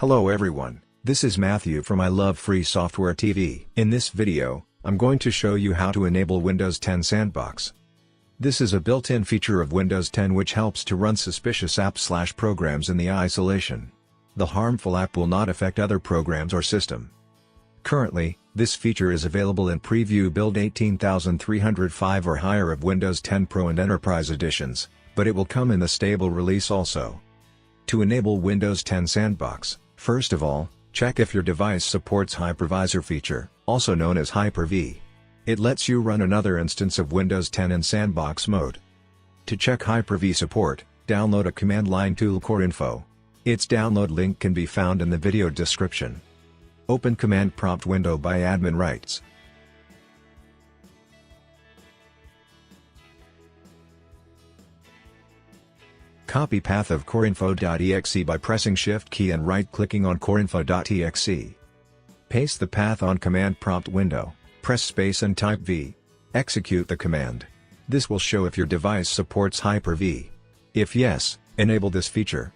Hello everyone, this is Matthew from I Love Free Software TV. In this video, I'm going to show you how to enable Windows 10 Sandbox. This is a built-in feature of Windows 10 which helps to run suspicious apps/programs in the isolation. The harmful app will not affect other programs or system. Currently, this feature is available in Preview Build 18305 or higher of Windows 10 Pro and Enterprise editions, but it will come in the stable release also. To enable Windows 10 Sandbox, first of all, check if your device supports hypervisor feature, also known as HyperV. It lets you run another instance of Windows 10 in Sandbox mode. To check HyperV support, download a command line tool CoreInfo. Its download link can be found in the video description. Open command prompt window by admin rights. Copy path of coreinfo.exe by pressing Shift key and right-clicking on coreinfo.exe. Paste the path on command prompt window, press space and type V. Execute the command. This will show if your device supports HyperV. If yes, enable this feature.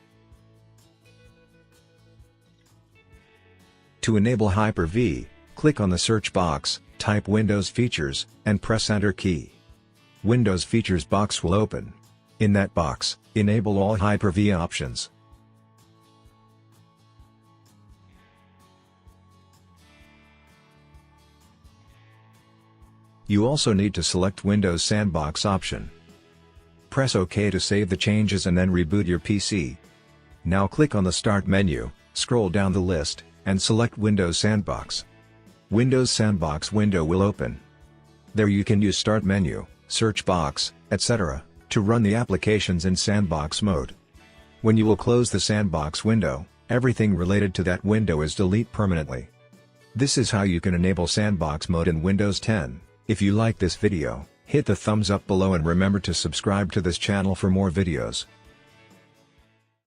To enable HyperV, click on the search box, type Windows Features, and press Enter key. Windows Features box will open. In that box, enable all HyperV options. You also need to select Windows Sandbox option. Press OK to save the changes and then reboot your PC. Now click on the Start menu, scroll down the list, and select Windows Sandbox. Windows Sandbox window will open. There you can use Start menu, search box, etc. to run the applications in Sandbox mode. When you will close the Sandbox window, everything related to that window is deleted permanently. This is how you can enable Sandbox mode in Windows 10. If you like this video, hit the thumbs up below and remember to subscribe to this channel for more videos.